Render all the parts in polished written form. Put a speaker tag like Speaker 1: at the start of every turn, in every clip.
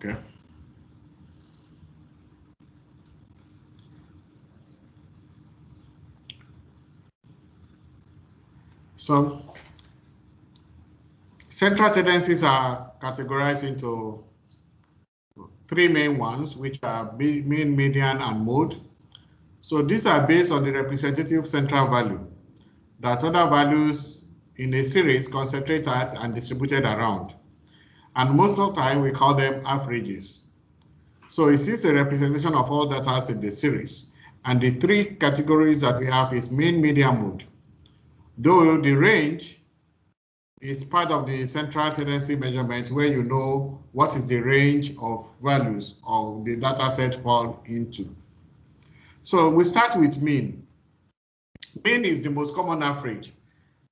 Speaker 1: Okay. So central tendencies are categorized into three main ones, which are mean, median, and mode. So these are based on the representative central value that other values in a series concentrate at and distributed around. And most of the time we call them averages. So it is a representation of all data in the series. And the three categories that we have is mean, median, mode. Though the range is part of the central tendency measurement, where you know what is the range of values of the data set fall into. So we start with mean. Mean is the most common average,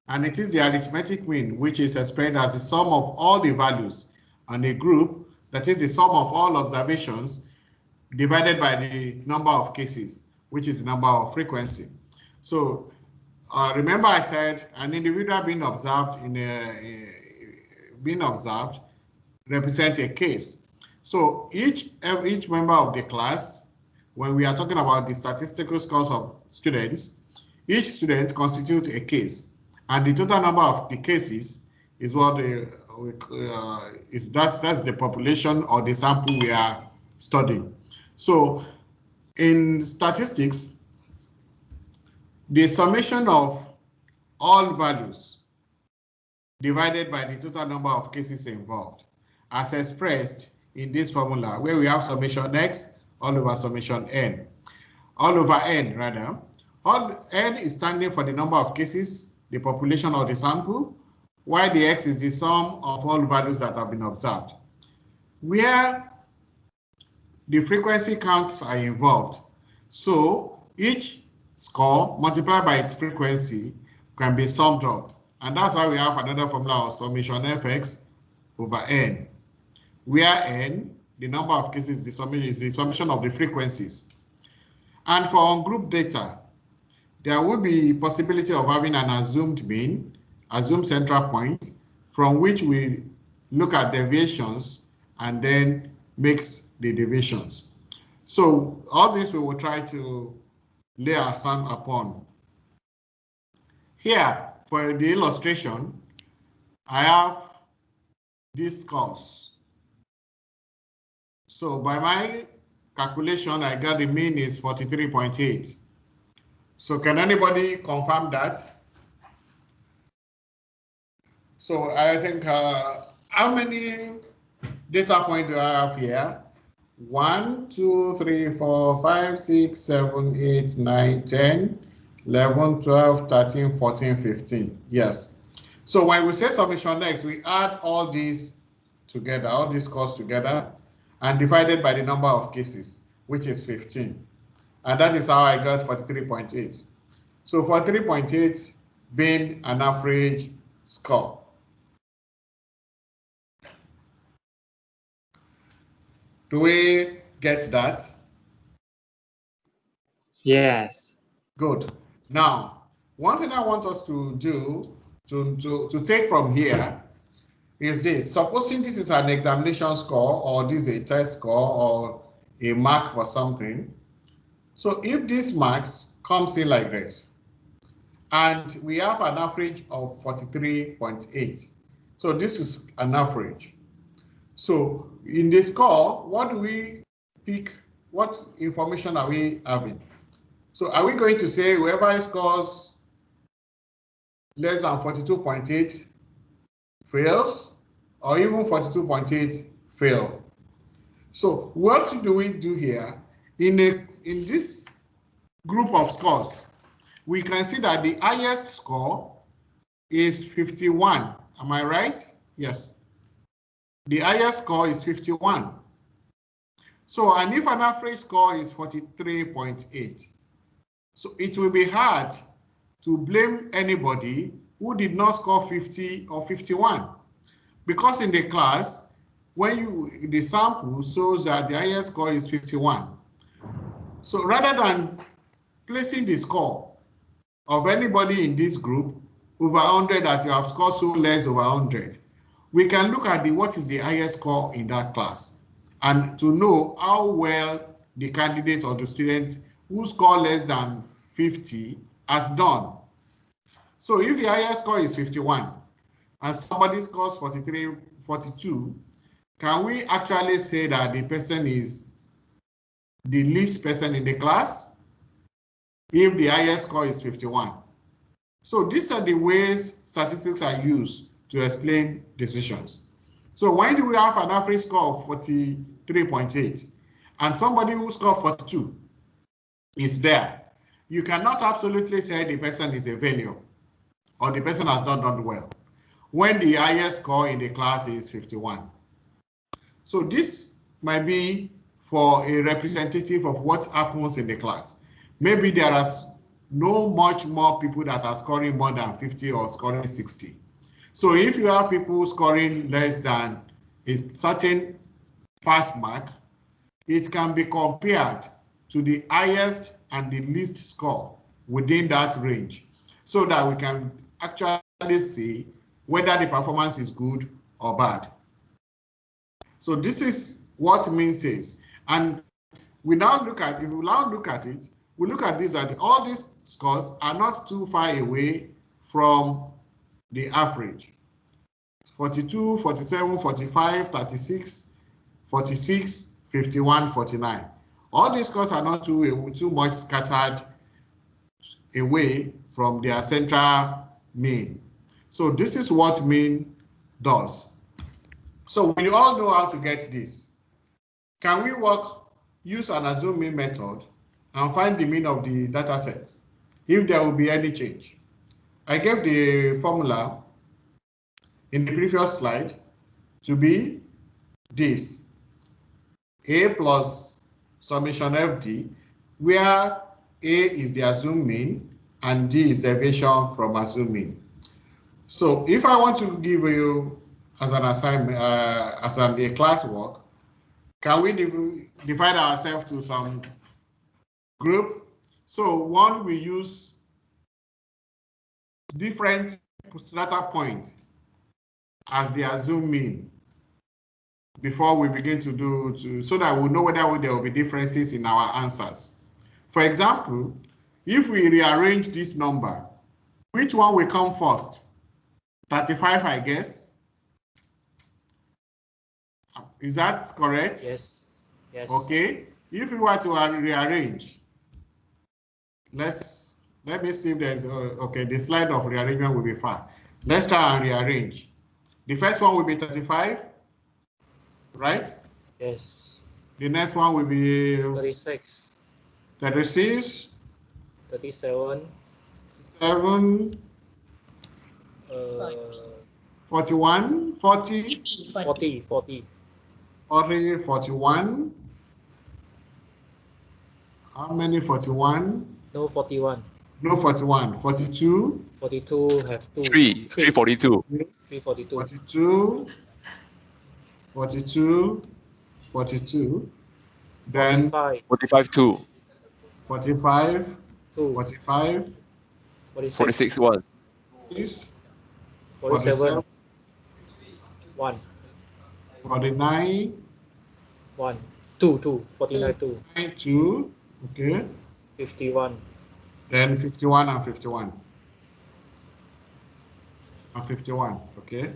Speaker 1: and it is the arithmetic mean, which is expressed as the sum of all the values on a group, that is the sum of all observations divided by the number of cases, which is the number of frequency. So remember I said an individual being observed represents a case. So each member of the class, when we are talking about the statistical scores of students, each student constitutes a case, and the total number of the cases is what that's the population or the sample we are studying. So in statistics, the summation of all values divided by the total number of cases involved, as expressed in this formula, where we have summation x all over summation n, all over n rather. All n is standing for the number of cases, the population of the sample, while the x is the sum of all values that have been observed. Where the frequency counts are involved, so each score multiplied by its frequency can be summed up, and that's why we have another formula of summation fx over n, where n, the number of cases, is the summation of the frequencies. And for ungrouped data, there will be possibility of having an assumed mean, assumed central point, from which we look at deviations and then mix the deviations. So all this we will try to lay our sum upon. Here, for the illustration, I have these scores. So by my calculation, I got the mean is 43.8. So can anybody confirm that? So I think, how many data points do I have here? 1, 2, 3, 4, 5, 6, 7, 8, 9, 10, 11, 12, 13, 14, 15. Yes. So when we say summation x, we add all these together, all these scores together, and divided by the number of cases, which is 15. And that is how I got 43.8. So 43.8 being an average score. Do we get that?
Speaker 2: Yes.
Speaker 1: Good. Now, one thing I want us to do, to take from here, is this. Supposing this is an examination score, or this is a test score, or a mark for something. So if this marks comes in like this, and we have an average of 43.8. So this is an average. So in the score, what do we pick? What information are we having? So are we going to say whoever scores less than 42.8 fails, or even 42.8 fail? So what do we do here? In this group of scores, we can see that the highest score is 51. Am I right? Yes. The highest score is 51. So, and if an average score is 43.8, so it will be hard to blame anybody who did not score 50 or 51, because in the class, when the sample shows that the highest score is 51. So rather than placing the score of anybody in this group over 100 that you have scored so less over 100, we can look at what is the highest score in that class. and to know how well the candidate or the student who score less than 50 has done. So if the highest score is 51 and somebody scores 43, 42, can we actually say that the person is the least person in the class if the highest score is 51? So these are the ways statistics are used to explain decisions. So when do we have an average score of 43.8 and somebody who scored 42 is there, you cannot absolutely say the person is a failure or the person has not done well when the highest score in the class is 51. So this might be for a representative of what happens in the class. Maybe there are no much more people that are scoring more than 50 or scoring 60. So if you have people scoring less than a certain pass mark, it can be compared to the highest and the least score within that range so that we can actually see whether the performance is good or bad. So this is what mean says. And we now look at, if we now look at it, we look at this, that all these scores are not too far away from the average. 42, 47, 45, 36, 46, 51, 49. All these scores are not too much scattered away from their central mean. So this is what mean does. So we all know how to get this. Can we use an ZoomMe method and find the mean of the data set if there will be any change? I gave the formula in the previous slide to be this: A plus summation FD, where A is the assumed mean and D is deviation from assumed mean. So if I want to give you as an assignment, as a classwork, can we divide ourselves to some group? So one, we use different data point as the assumed mean before we begin to do, so that we'll know whether there will be differences in our answers. For example, if we rearrange this number, which one will come first? 35, I guess. Is that correct?
Speaker 2: Yes. Yes.
Speaker 1: Okay. If we were to rearrange, let me see if there's okay. The slide of rearrangement will be fine. Let's try and rearrange. The first one will be 35, right?
Speaker 2: Yes.
Speaker 1: The next one will be
Speaker 2: 36.
Speaker 1: 36.
Speaker 2: 37.
Speaker 1: 7. 41. 40.
Speaker 2: 40.
Speaker 1: 40. 41. How many 41?
Speaker 2: No, 41.
Speaker 1: No 41. 42.
Speaker 2: 42 have 2.
Speaker 3: 342.
Speaker 2: 342.
Speaker 1: 42. 42. 42. Then
Speaker 3: 45 2.
Speaker 1: 45.
Speaker 2: 2.
Speaker 1: 45.
Speaker 3: 46 1.
Speaker 2: 47. 1.
Speaker 1: 49.
Speaker 2: 1. 2. 49 2.
Speaker 1: 2. Okay.
Speaker 2: 51.
Speaker 1: Then 51 and 51. And 51. Okay.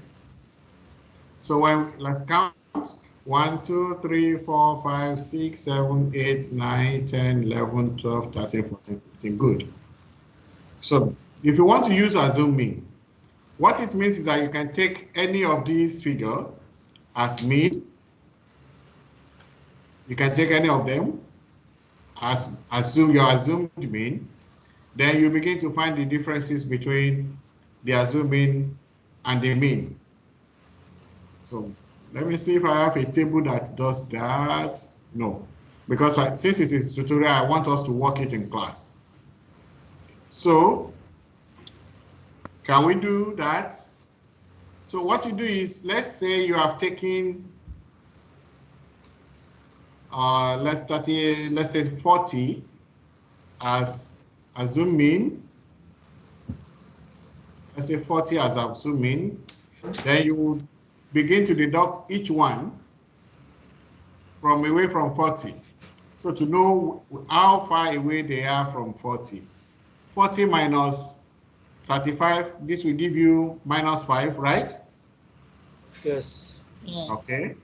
Speaker 1: So let's count. 1, 2, 3, 4, 5, 6, 7, 8, 9, 10, 11, 12, 13, 14, 15. Good. So if you want to use assume mean, what it means is that you can take any of these figures as mean. You can take any of them as your assumed mean. Then you begin to find the differences between the assumed mean and the mean. So let me see if I have a table that does that. No, because since it is tutorial, I want us to work it in class. So can we do that? So what you do is, let's say you have taken, let's say 40 as assumed mean. Let's say 40 as assumed mean. Then you begin to deduct each one. away from 40. So to know how far away they are from 40. 40 minus 35, this will give you minus 5, right?
Speaker 2: Yes.
Speaker 1: Okay.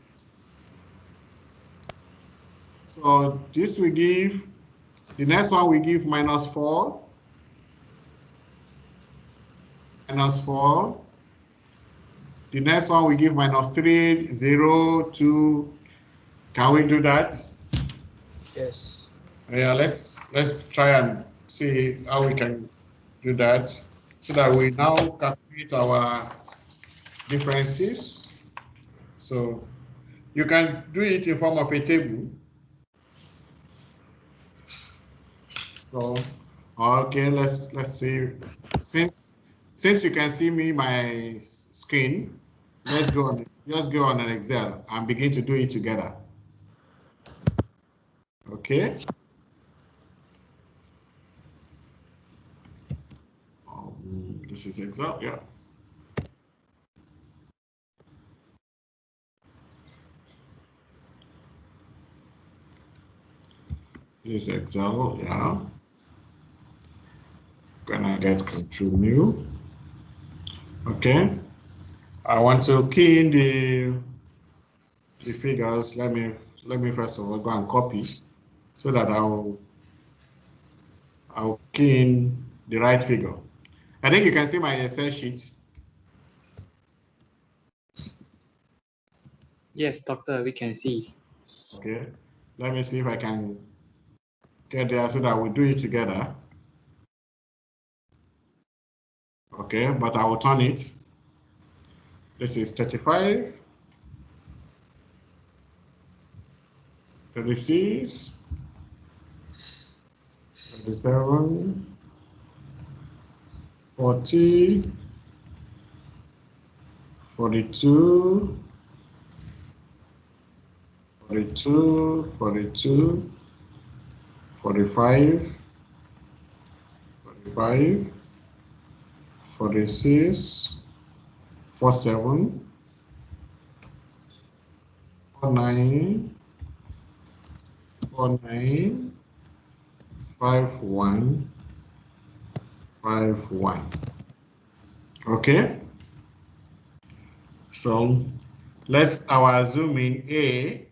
Speaker 1: So this will give, the next one will give minus 4. Minus 4. The next one will give minus 3, 0, 2. Can we do that?
Speaker 2: Yes.
Speaker 1: Yeah, let's try and see how we can do that so that we now calculate our differences. So you can do it in form of a table. So okay, let's see. Since you can see my screen, let's go on. Just go on an Excel and begin to do it together. Okay. This is Excel, yeah. This is Excel, yeah. Gonna get control new. Okay. I want to key in the figures. Let me first of all go and copy so that I'll key in the right figure. I think you can see my Excel sheet.
Speaker 4: Yes, doctor, we can see.
Speaker 1: Okay. Let me see if I can get there so that we do it together. Okay, but I will turn it. This is 35. 36. 37. 40. 42. 42, 42, 45, 45, 46, 47, 49, 49, 51, 51. Okay. So let's our zoom in A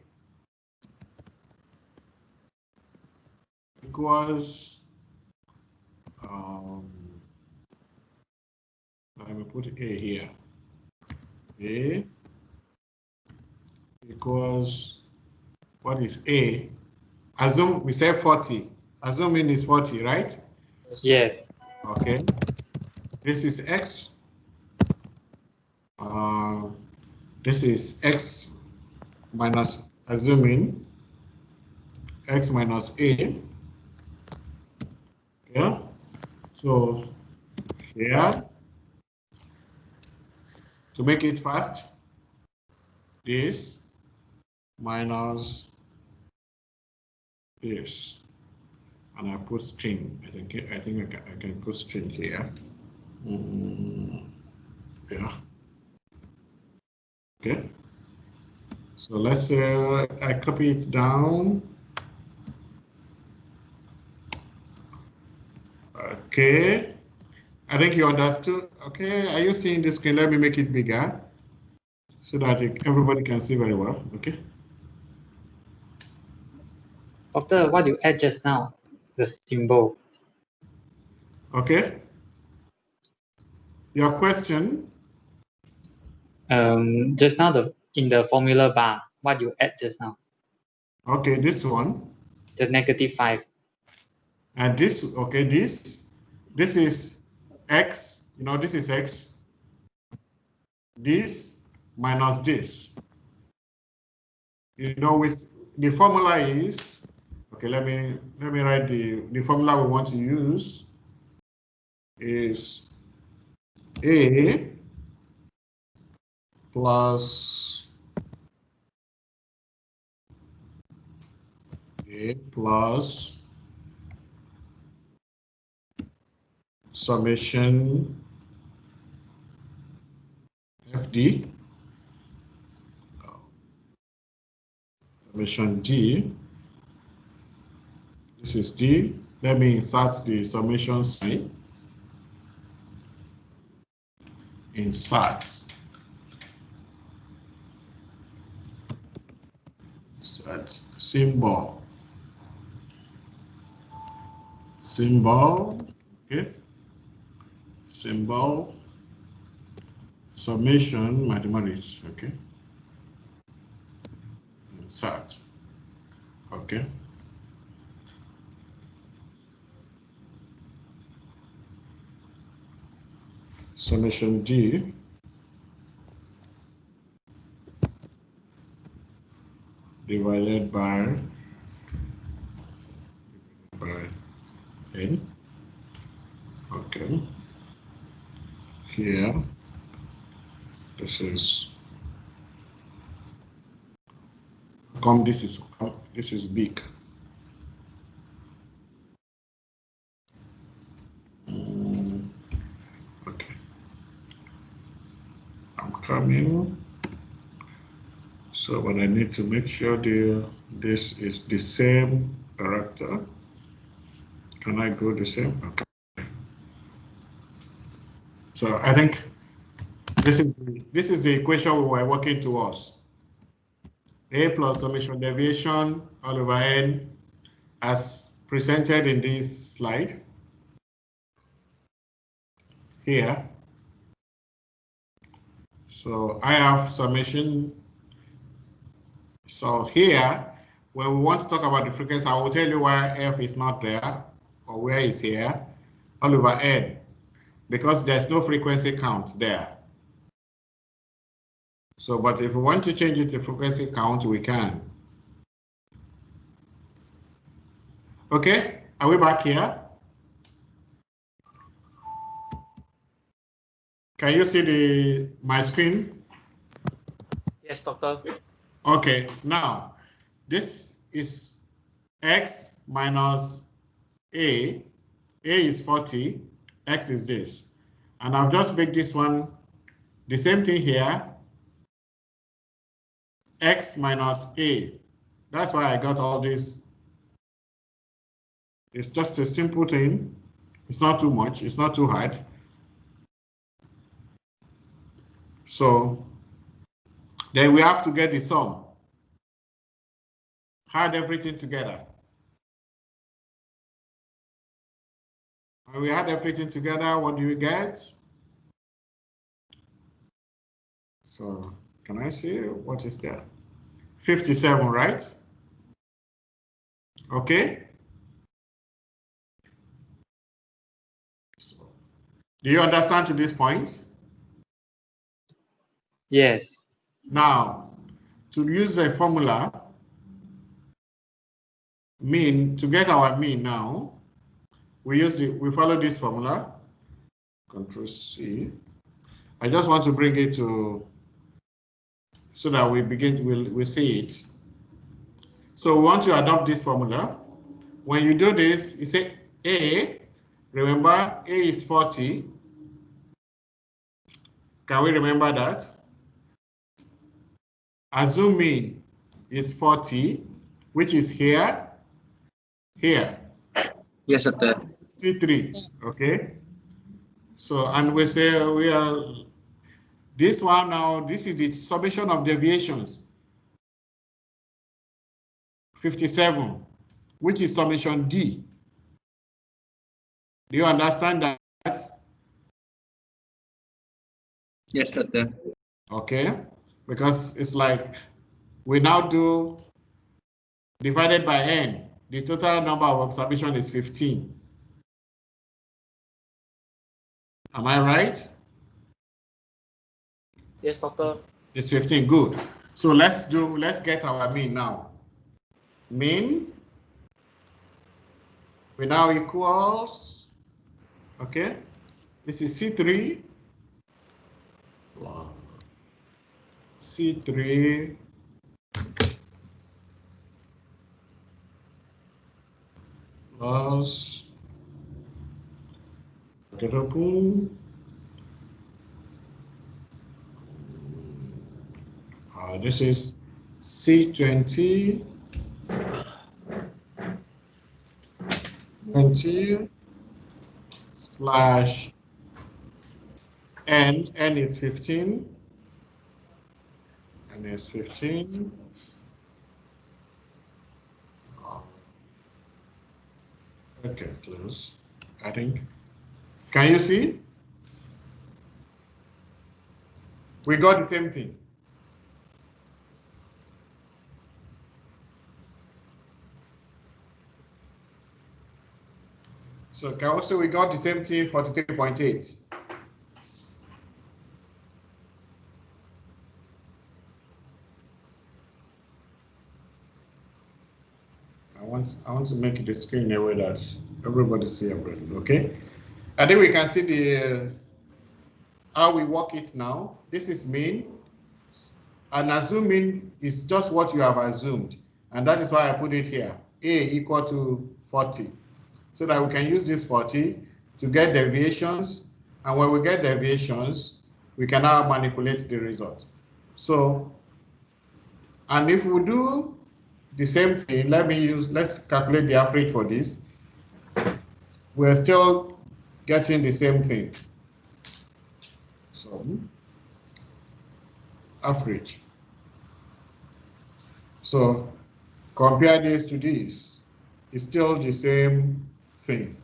Speaker 1: equals let me put A here. A equals, what is A? Assume we say 40. Assuming is 40, right?
Speaker 4: Yes.
Speaker 1: Okay. This is X. This is X minus, assuming X minus A. Yeah. So here, to make it fast, this minus this, and I put string. I think I can put string here. Yeah. Okay. So let's say I copy it down. Okay. I think you understood. Okay. Are you seeing the screen? Let me make it bigger so that everybody can see very well. Okay.
Speaker 4: Doctor, what you add just now? The symbol.
Speaker 1: Okay. Your question?
Speaker 4: Just now in the formula bar, what you add just now?
Speaker 1: Okay, this one.
Speaker 4: The -5.
Speaker 1: And this, okay, this is X, this is X. This minus this. With the formula is, okay, let me write the formula we want to use is A plus summation FD, summation D. This is D. Let me insert the summation sign. Insert. Insert symbol. Symbol. Okay. Symbol. Summation mathematics. Okay. Insert. Okay. Summation D divided by n. Okay. Here, this is this is big. Okay. I'm coming. So, but I need to make sure this is the same character. Can I go the same? Okay. So I think this is the equation we were working towards. A plus summation deviation all over n as presented in this slide here. So I have summation. So here, when we want to talk about the frequency, I will tell you why f is not there or where is here all over n, because there's no frequency count there. So, but if we want to change it to frequency count, we can. Okay, are we back here? Can you see my screen?
Speaker 2: Yes, doctor.
Speaker 1: Okay, now this is x minus a. A is 40, x is this. And I've just made this one the same thing here. X minus a. That's why I got all this. It's just a simple thing. It's not too much. It's not too hard. So then we have to get the sum. Add everything together. When we add everything together, what do we get? So can I see what is there? 57, right? Okay. So, do you understand to this point?
Speaker 4: Yes.
Speaker 1: Now, to use a formula, mean, to get our mean now, we follow this formula, Control C. I just want to bring it to, so that we'll see it. So we want to adopt this formula. When you do this, you say A, remember A is 40. Can we remember that? Assume mean is 40, which is here.
Speaker 2: Yes, doctor.
Speaker 1: C3, okay? So, and we say this one now, this is the summation of deviations. 57, which is summation D. Do you understand that?
Speaker 2: Yes, doctor.
Speaker 1: Okay, because it's like we now do divided by n. The total number of observation is 15. Am I right?
Speaker 2: Yes, doctor.
Speaker 1: It's 15, good. So let's get our mean now. Mean, we now equals, okay, this is C3. C3 plus this is C20 20 slash n is 15, n is 15. Okay, close. I think. Can you see? We got the same thing. So can also we got the same thing, 43.8. I want to make the screen in a way that everybody see everything. Okay. I think we can see the how we work it now. This is mean. And assuming is just what you have assumed. And that is why I put it here. A equal to 40. So that we can use this 40 to get deviations. And when we get deviations, we can now manipulate the result. So, and if we do the same thing, let's calculate the average for this. We're still getting the same thing. So, average. So, compare this to this. It's still the same thing.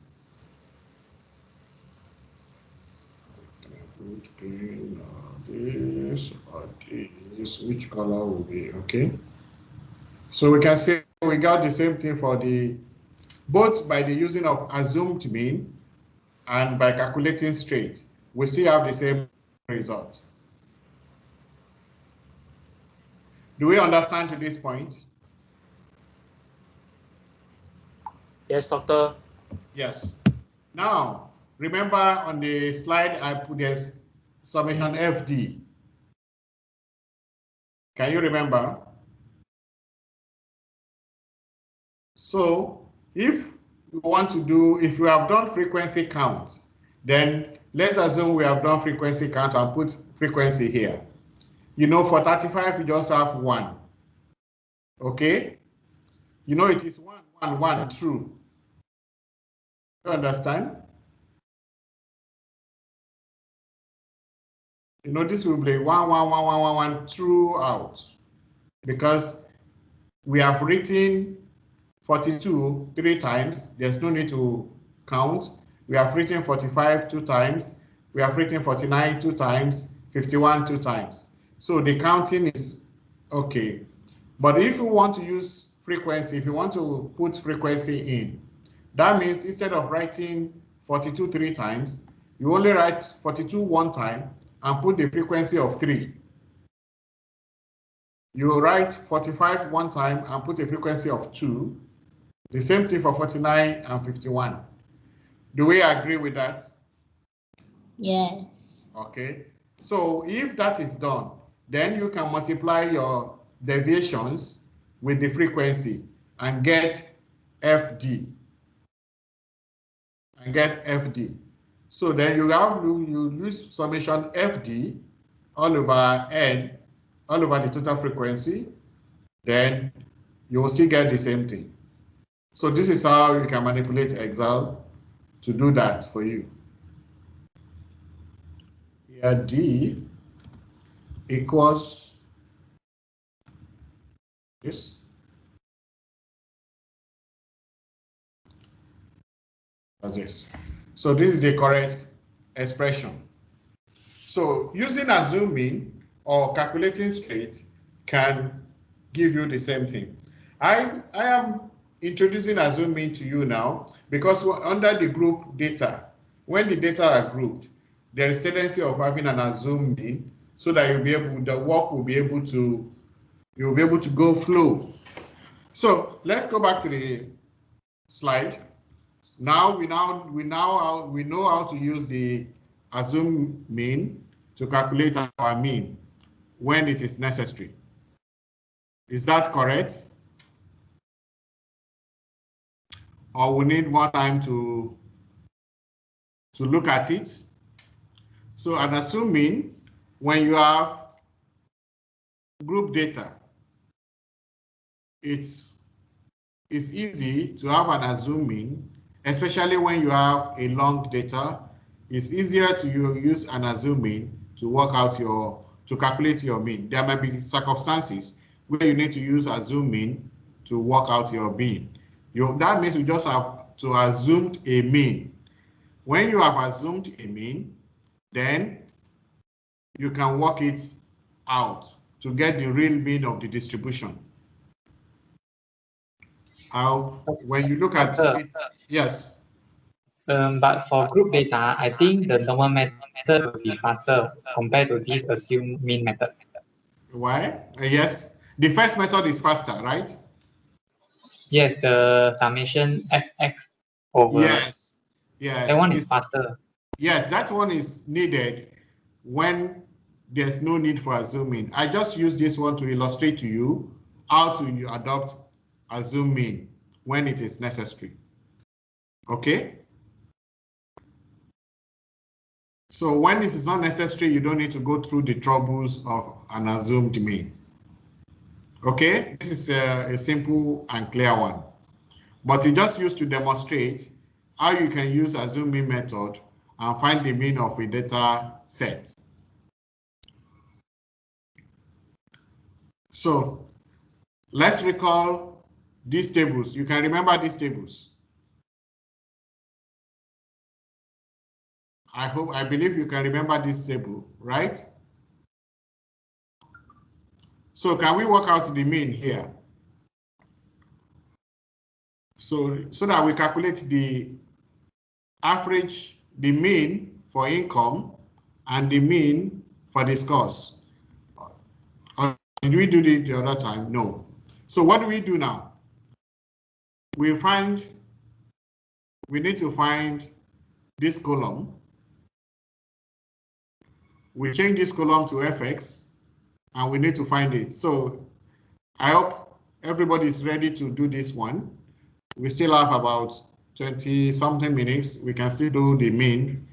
Speaker 1: This or this, which color will be okay? So we can say we got the same thing for the both by the using of assumed mean and by calculating straight. We still have the same result. Do we understand to this point?
Speaker 2: Yes, doctor.
Speaker 1: Yes. Now, remember on the slide I put this summation FD. Can you remember? So if you want to do, if you have done frequency count, then let's assume we have done frequency count and put frequency here. You know, for 35, you just have 1. Okay? You know, it is 1, 1, 1, true. You understand? You know, this will be 1, 1, 1, 1, 1, 1 throughout, because we have written 42 3 times. There's no need to count. We have written 45 2 times. We have written 49 2 times, 51 2 times. So the counting is okay. But if you want to use frequency, if you want to put frequency in, that means instead of writing 42 3 times, you only write 42 1 time and put the frequency of 3. You write 45 1 time and put a frequency of 2. The same thing for 49 and 51. Do we agree with that?
Speaker 5: Yes.
Speaker 1: Okay. So if that is done, then you can multiply your deviations with the frequency and get FD. So then you use summation FD all over N, all over the total frequency, then you will still get the same thing. So this is how you can manipulate Excel to do that for you. Here D equals this. That's this. So this is the correct expression. So using assuming or calculating straight can give you the same thing. I am introducing assuming to you now because we're under the group data. When the data are grouped, there is tendency of having an assuming so that you'll be able, the work will be able to, you'll be able to go flow. So let's go back to the slide. Now we know how to use the assume mean to calculate our mean when it is necessary. Is that correct? Or we need more time to look at it? So an assume mean, when you have group data, it's easy to have an assume mean, especially when you have a long data. It's easier to use an assuming to work out to calculate your mean. There might be circumstances where you need to use assuming to work out your mean. That means you just have to assume a mean. When you have assumed a mean, then you can work it out to get the real mean of the distribution. When you look at it, yes.
Speaker 4: But for group data, I think the normal method will be faster compared to this assume mean method.
Speaker 1: Why? Yes, the first method is faster, right?
Speaker 4: Yes, the summation fx over.
Speaker 1: Yes, yes.
Speaker 4: That one is faster.
Speaker 1: Yes, that one is needed when there's no need for assuming. I just use this one to illustrate to you how to adopt assuming when it is necessary. Okay? So when this is not necessary, you don't need to go through the troubles of an assumed mean. Okay? This is a simple and clear one. But it just used to demonstrate how you can use assuming method and find the mean of a data set. So let's recall these tables. You can remember these tables. I believe you can remember this table, right? So can we work out the mean here? So that we calculate the average, the mean for income and the mean for the scores. Or did we do it the other time? No. So what do we do now? We need to find this column. We change this column to fx and we need to find it. So I hope everybody is ready to do this one. We still have about 20 something minutes. We can still do the mean.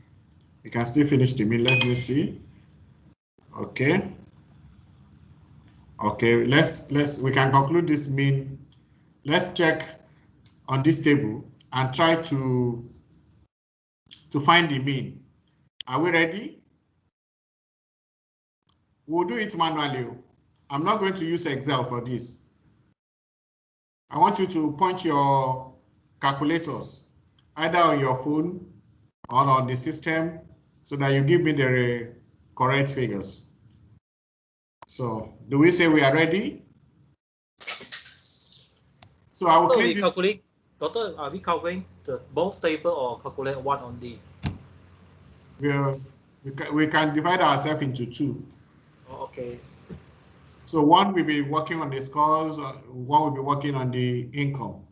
Speaker 1: We can still finish the mean. Let me see. Okay. Okay, we can conclude this mean. Let's check on this table and try to find the mean. Are we ready? We'll do it manually. I'm not going to use Excel for this. I want you to punch your calculators either on your phone or on the system so that you give me the correct figures. So do we say we are ready? So I will click this.
Speaker 2: Doctor, are we calculating both table or calculate one only?
Speaker 1: We can divide ourselves into two.
Speaker 2: Oh, okay.
Speaker 1: So one will be working on the scores, one will be working on the income.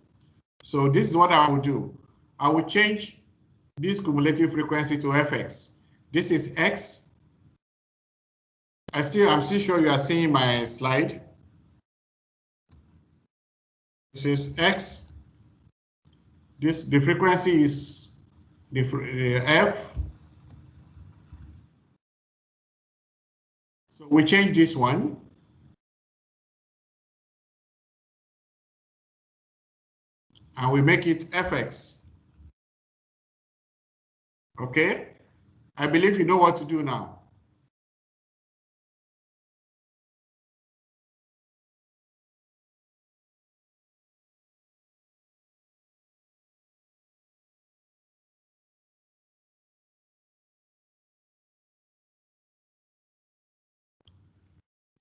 Speaker 1: So this is what I will do. I will change this cumulative frequency to fx. This is x. I'm still sure you are seeing my slide. This is x. The frequency is the f. So we change this one. And we make it fx. Okay? I believe you know what to do now.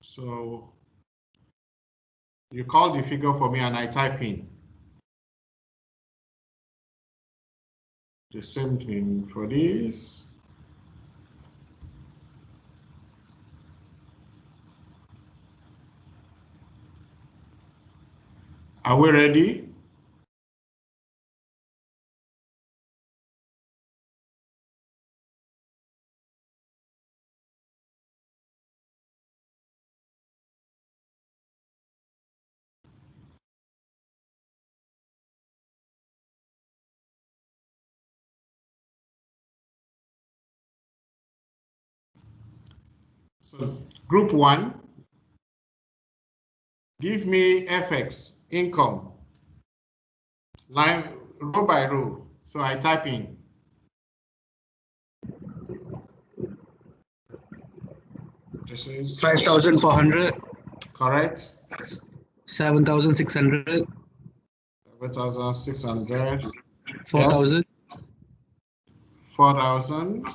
Speaker 1: So you call the figure for me and I type in. The same thing for this. Are we ready? So group one, give me fx, income, line row by row. So I type in. This is
Speaker 5: 5,400.
Speaker 1: correct.
Speaker 5: 7,600.
Speaker 1: 7,600.
Speaker 5: 4,000.
Speaker 1: 4,000.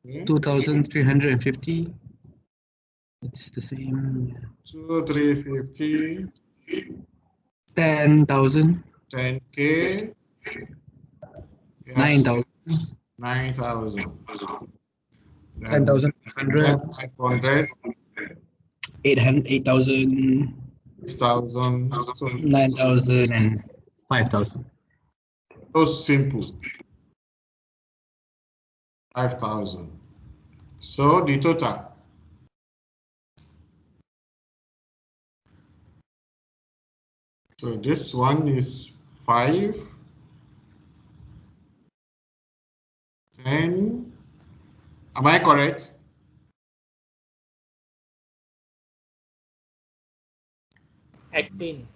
Speaker 1: Okay.
Speaker 5: 2,350. It's the same.
Speaker 1: 2,350.
Speaker 5: 10,000.
Speaker 1: 10K. Yes.
Speaker 5: 9,000.
Speaker 1: 9,000.
Speaker 5: 10,500.
Speaker 1: 500.
Speaker 5: 8,000.
Speaker 1: 8,000. So
Speaker 5: 9,000 and 5,000.
Speaker 1: so simple. 5,000. So the total. So this one is 5, 10. Am I correct?
Speaker 2: Acting.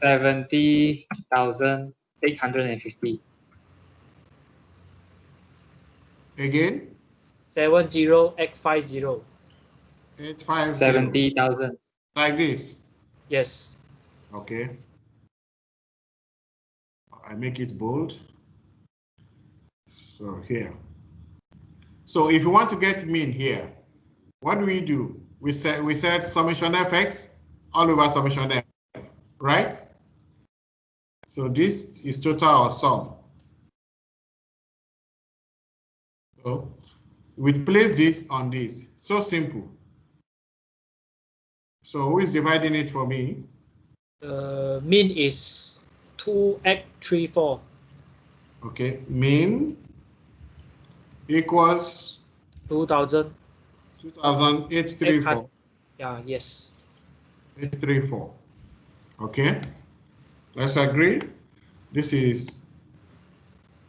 Speaker 4: 70,850.
Speaker 1: Again?
Speaker 2: 70850.
Speaker 1: 850.
Speaker 4: 70,000.
Speaker 1: Like this.
Speaker 2: Yes.
Speaker 1: Okay. I make it bold. So here. So if you want to get mean here, what do? We said summation fx all over summation f, right? So this is total or sum. So we place this on this. So simple. So who is dividing it for me?
Speaker 2: Mean is 2x34.
Speaker 1: Okay, mean equals
Speaker 2: 2,000.
Speaker 1: 2,834.
Speaker 2: Yeah, yes.
Speaker 1: 834. Okay, let's agree. This is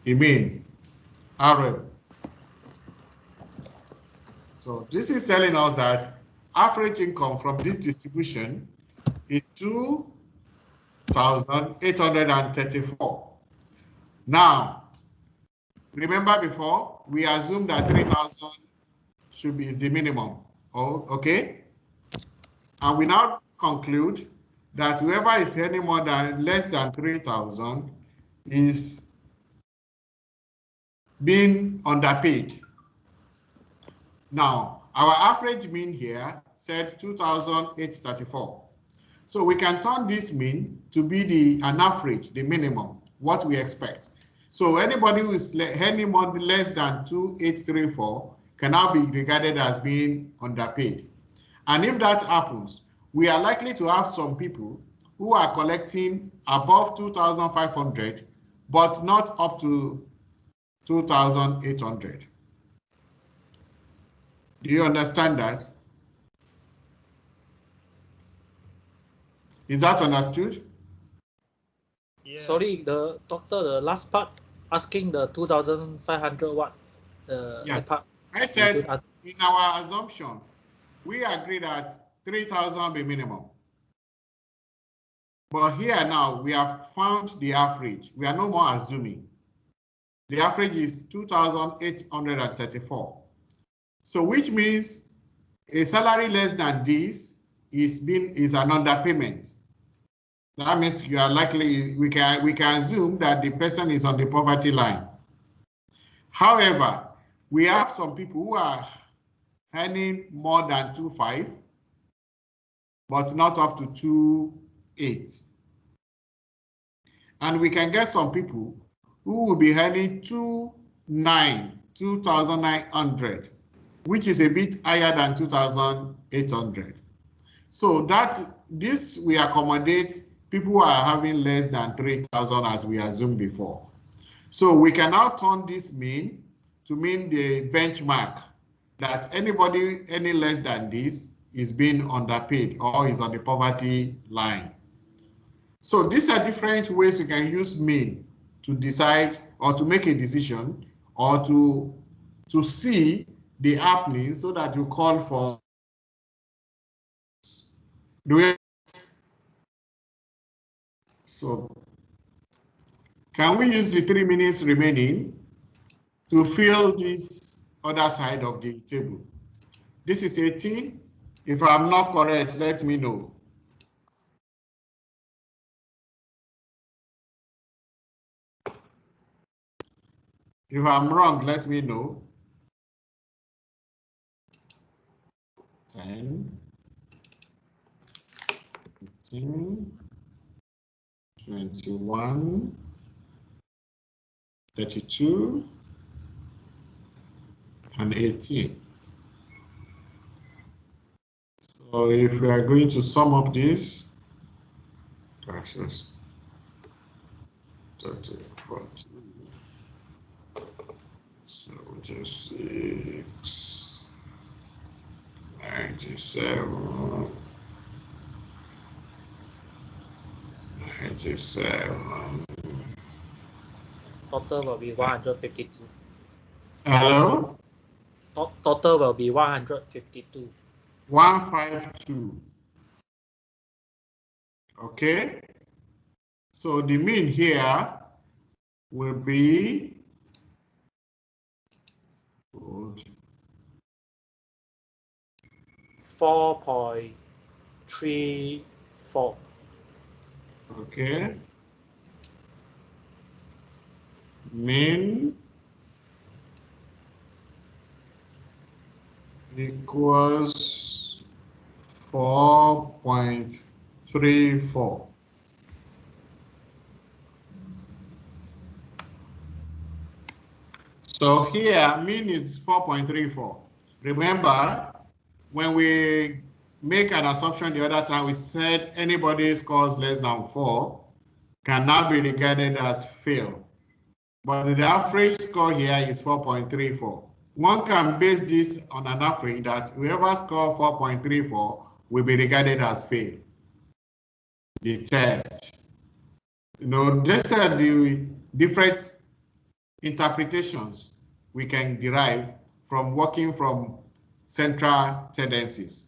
Speaker 1: the mean, RM. So this is telling us that average income from this distribution is 2,834. Now, remember before, we assumed that 3,000 is the minimum. Oh, okay? And we now conclude that whoever is earning less than 3,000 is being underpaid. Now, our average mean here said 2,834. So we can turn this mean to be an average, the minimum, what we expect. So anybody who is earning less than 2,834 can now be regarded as being underpaid. And if that happens, we are likely to have some people who are collecting above 2,500, but not up to 2,800. Do you understand that? Is that understood?
Speaker 2: Yeah. Sorry, the doctor, the last part asking the 2,500 what?
Speaker 1: Yes,
Speaker 2: part.
Speaker 1: I said in our assumption, we agree that 3,000 be minimum. But here now, we have found the average. We are no more assuming. The average is 2,834. So which means a salary less than this is an underpayment. That means you are likely, we can assume that the person is on the poverty line. However, we have some people who are earning more than 2,500, but not up to 2,800. And we can get some people who will be earning 2,900, which is a bit higher than 2,800. So this we accommodate people who are having less than 3,000 as we assumed before. So we can now turn this mean to mean the benchmark that anybody any less than this is being underpaid or is on the poverty line. So these are different ways you can use mean to decide or to make a decision or to see the happening so that you call for. So Can we use the 3 minutes remaining to fill this other side of the table? This is 18. If I'm not correct, let me know. If I'm wrong, let me know. 10, 18, 21, 32, and 18. So if we are going to sum up this, 30, 40, 76, 97, 97.
Speaker 2: Total will be 152.
Speaker 1: Hello?
Speaker 2: Total will be 152.
Speaker 1: 152. Okay. So the mean here will be
Speaker 2: 4.34.
Speaker 1: Okay. Mean equals 4.34. So here, mean is 4.34. Remember, when we make an assumption the other time, we said anybody scores less than 4 can now be regarded as fail. But the average score here is 4.34. One can base this on an average that whoever scores 4.34 will be regarded as fail. The test. You know, these are the different interpretations we can derive from working from central tendencies.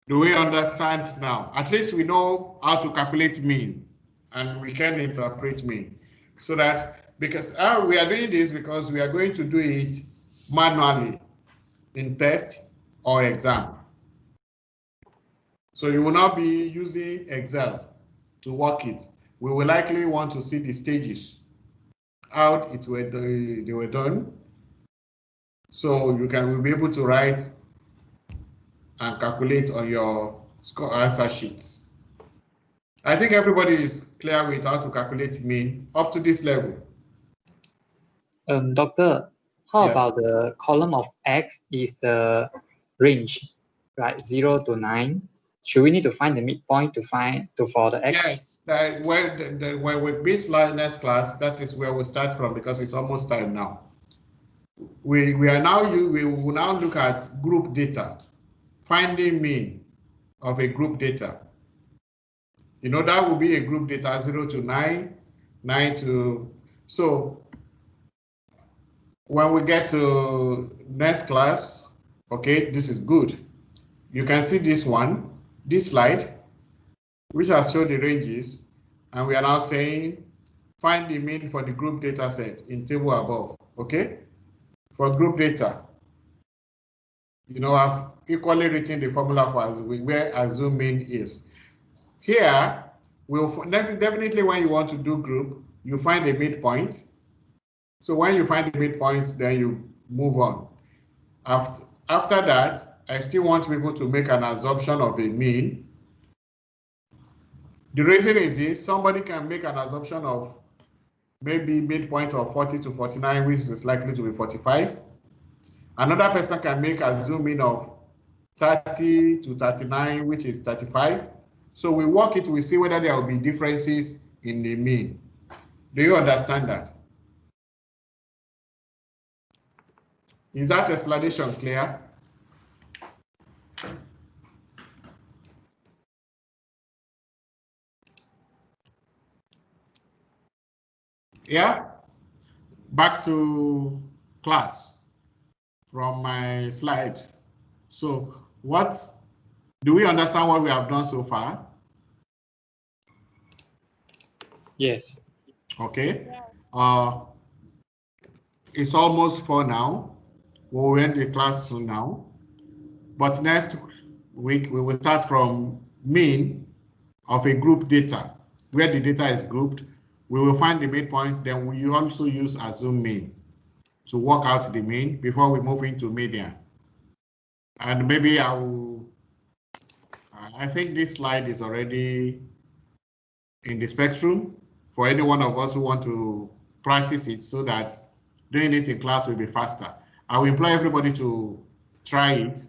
Speaker 1: Do we understand now? At least we know how to calculate mean and we can interpret mean. So that, because we are doing this because we are going to do it manually in test or exam. So you will not be using Excel to work it. We will likely want to see the stages, how they were done. So will be able to write and calculate on your score answer sheets. I think everybody is clear with how to calculate mean up to this level.
Speaker 4: Doctor, how
Speaker 1: Yes.
Speaker 4: about the column of X is the range, right? 0 to 9. Should we need to find the midpoint for the X?
Speaker 1: Yes, when we beat next class, that is where we start from because it's almost time now. We will now look at group data, finding mean of a group data. You know, that will be a group data 0 to 9, 9 to, so when we get to next class, okay, this is good. You can see this slide, which has shown the ranges, and we are now saying, find the mean for the group data set in table above, okay? For group data, you know, I've equally written the formula for where assume mean is. Here, definitely when you want to do group, you find a midpoint. So when you find the midpoint, then you move on. After that, I still want people to make an assumption of a mean. The reason is this: somebody can make an assumption of maybe midpoint of 40 to 49, which is likely to be 45. Another person can make a zoom in of 30 to 39, which is 35. So we work it, we see whether there will be differences in the mean. Do you understand that? Is that explanation clear? Yeah? Back to class from my slide. So do we understand what we have done so far?
Speaker 4: Yes.
Speaker 1: Okay. It's almost 4 now. We'll end the class soon now. But next week, we will start from mean of a group data, where the data is grouped. We will find the midpoint, then we also use a zoom mean to work out the mean before we move into median. And maybe I think this slide is already in the spectrum for any one of us who want to practice it so that doing it in class will be faster. I will employ everybody to try it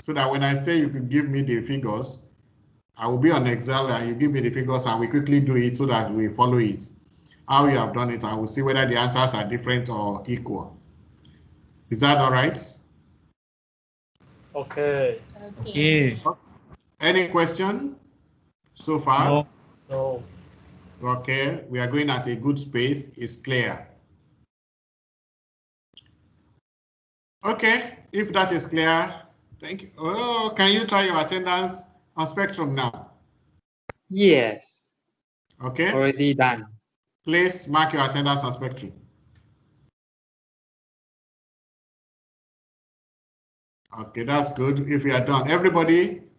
Speaker 1: so that when I say you could give me the figures, I will be on Excel and you give me the figures and we quickly do it so that we follow it. How you have done it, I will see whether the answers are different or equal. Is that all right?
Speaker 2: Okay.
Speaker 5: Okay.
Speaker 1: Any question so far?
Speaker 5: No.
Speaker 2: No.
Speaker 1: Okay, we are going at a good pace. It's clear. Okay, if that is clear, thank you. Oh, can you try your attendance on Spectrum now?
Speaker 4: Yes.
Speaker 1: Okay.
Speaker 4: Already done.
Speaker 1: Please mark your attendance on Spectrum. Okay, that's good. If you are done, everybody